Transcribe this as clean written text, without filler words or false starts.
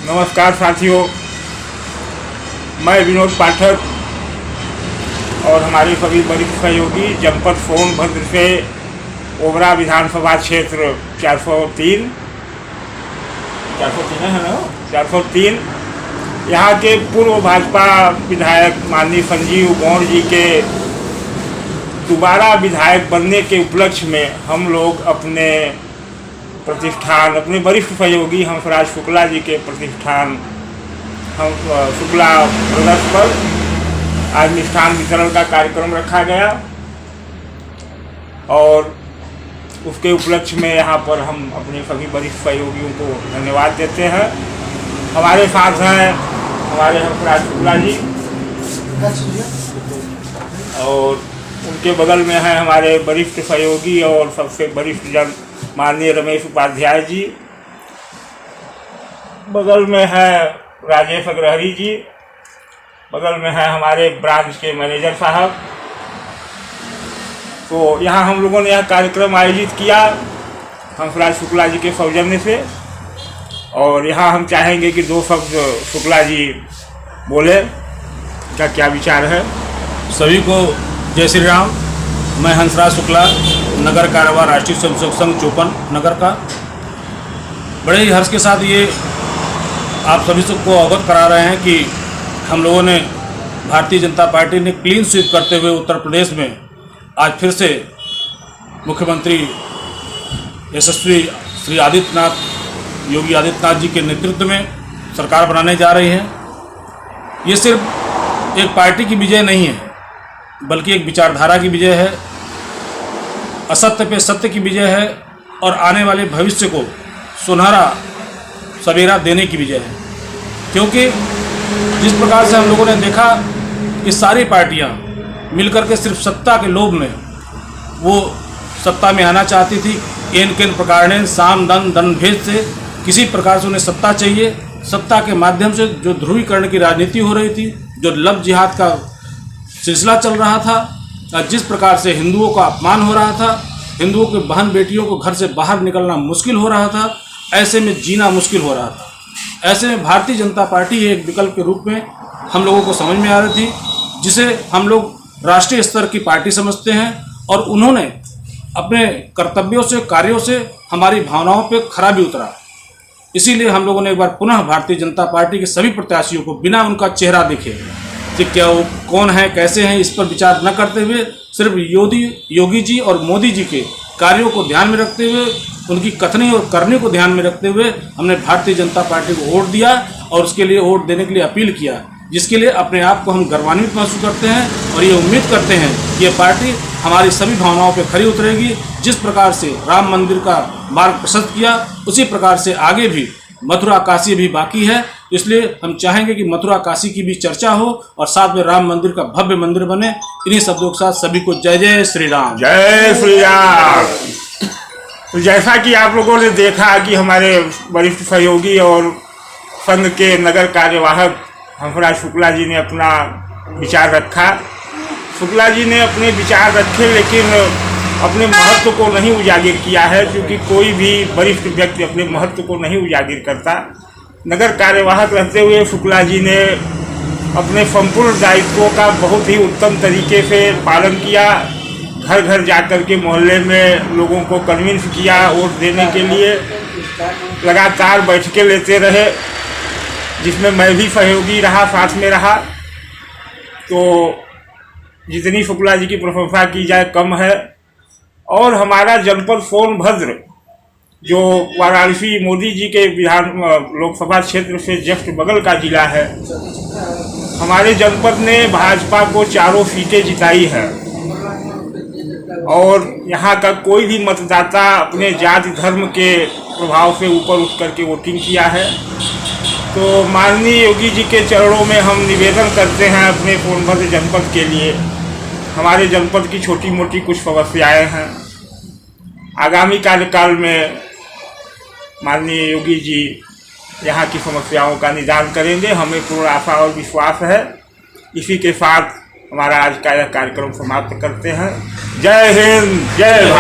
नमस्कार साथियों, मैं विनोद पाठक और हमारे सभी वरिष्ठ सहयोगी जनपद सोनभद्र से ओबरा विधानसभा क्षेत्र 403 है ना 403 यहाँ के पूर्व भाजपा विधायक माननीय संजीव गौड़ जी के दोबारा विधायक बनने के उपलक्ष्य में हम लोग अपने प्रतिष्ठान, अपने वरिष्ठ सहयोगी हंसराज शुक्ला जी के प्रतिष्ठान हम शुक्ला ब्रदर्स पर आज मिष्ठान वितरण का कार्यक्रम रखा गया और उसके उपलक्ष्य में यहाँ पर हम अपने सभी वरिष्ठ सहयोगियों को धन्यवाद देते हैं। हमारे साथ हैं हमारे हंसराज शुक्ला जी और उनके बगल में है हमारे वरिष्ठ सहयोगी और सबसे वरिष्ठ जन माननीय रमेश उपाध्याय जी, बगल में है राजेश अग्रहरी जी, बगल में है हमारे ब्रांच के मैनेजर साहब। तो यहाँ हम लोगों ने यह कार्यक्रम आयोजित किया हंसराज शुक्ला जी के सौजन्य से और यहाँ हम चाहेंगे कि दो शब्द शुक्ला जी बोले, क्या विचार है। सभी को जय श्री राम। मैं हंसराज शुक्ला, नगर कारोबार राष्ट्रीय स्वयंसेवक संघ चौपन नगर का, बड़े ही हर्ष के साथ ये आप सभी को अवगत करा रहे हैं कि हम लोगों ने भारतीय जनता पार्टी ने क्लीन स्वीप करते हुए उत्तर प्रदेश में आज फिर से मुख्यमंत्री यशस्वी श्री योगी आदित्यनाथ जी के नेतृत्व में सरकार बनाने जा रही है। ये सिर्फ एक पार्टी की विजय नहीं है बल्कि एक विचारधारा की विजय है, असत्य पे सत्य की विजय है और आने वाले भविष्य को सुनहरा सवेरा देने की विजय है। क्योंकि जिस प्रकार से हम लोगों ने देखा कि सारी पार्टियां मिलकर के सिर्फ सत्ता के लोभ में वो सत्ता में आना चाहती थी, केन प्रकार ने साम दन भेद से किसी प्रकार से उन्हें सत्ता चाहिए। सत्ता के माध्यम से जो ध्रुवीकरण की राजनीति हो रही थी, जो लव जिहाद का सिलसिला चल रहा था, जिस प्रकार से हिंदुओं का अपमान हो रहा था, हिंदुओं के बहन बेटियों को घर से बाहर निकलना मुश्किल हो रहा था, ऐसे में जीना मुश्किल हो रहा था। ऐसे में भारतीय जनता पार्टी एक विकल्प के रूप में हम लोगों को समझ में आ रही थी, जिसे हम लोग राष्ट्रीय स्तर की पार्टी समझते हैं और उन्होंने अपने कर्तव्यों से, कार्यों से हमारी भावनाओं पर खरा भी उतरा। इसीलिए हम लोगों ने एक बार पुनः भारतीय जनता पार्टी के सभी प्रत्याशियों को बिना उनका चेहरा देखे कि क्या वो कौन है, कैसे हैं, इस पर विचार न करते हुए सिर्फ योगी जी और मोदी जी के कार्यों को ध्यान में रखते हुए, उनकी कथनी और करने को ध्यान में रखते हुए हमने भारतीय जनता पार्टी को वोट दिया और उसके लिए वोट देने के लिए अपील किया, जिसके लिए अपने आप को हम गर्वान्वित महसूस करते हैं और ये उम्मीद करते हैं कि ये पार्टी हमारी सभी भावनाओं पर खरी उतरेगी। जिस प्रकार से राम मंदिर का मार्ग प्रशस्त किया, उसी प्रकार से आगे भी मथुरा काशी भी बाकी है। इसलिए हम चाहेंगे कि मथुरा काशी की भी चर्चा हो और साथ में राम मंदिर का भव्य मंदिर बने। इन्हीं शब्दों के साथ सभी को जय जय श्री राम। जय श्री राम। तो जैसा कि आप लोगों ने देखा कि हमारे वरिष्ठ सहयोगी और संघ के नगर कार्यवाहक हंसराज शुक्ला जी ने अपना विचार रखा। शुक्ला जी ने अपने विचार रखे लेकिन अपने महत्व को नहीं उजागर किया है, क्योंकि कोई भी वरिष्ठ व्यक्ति अपने महत्व को नहीं उजागर करता। नगर कार्यवाहक रहते हुए शुक्ला जी ने अपने संपूर्ण दायित्वों का बहुत ही उत्तम तरीके से पालन किया। घर घर जाकर के मोहल्ले में लोगों को कन्विंस किया वोट देने के लिए, लगातार बैठकें लेते रहे, जिसमें मैं भी सहयोगी रहा, साथ में रहा। तो जितनी शुक्ला जी की प्रशंसा की जाए कम है। और हमारा जनपद सोनभद्र जो वाराणसी मोदी जी के लोकसभा क्षेत्र से जस्ट बगल का जिला है, हमारे जनपद ने भाजपा को 4 सीटें जिताई है और यहाँ का कोई भी मतदाता अपने जाति धर्म के प्रभाव से ऊपर उठ करके वोटिंग किया है। तो माननीय योगी जी के चरणों में हम निवेदन करते हैं अपने सोनभद्र जनपद के लिए। हमारे जनपद की छोटी मोटी कुछ समस्याएं हैं, आगामी कार्यकाल में माननीय योगी जी यहाँ की समस्याओं का निदान करेंगे, हमें पूर्ण आशा और विश्वास है। इसी के साथ हमारा आज का यह कार्यक्रम समाप्त करते हैं। जय हिंद, जय भारत।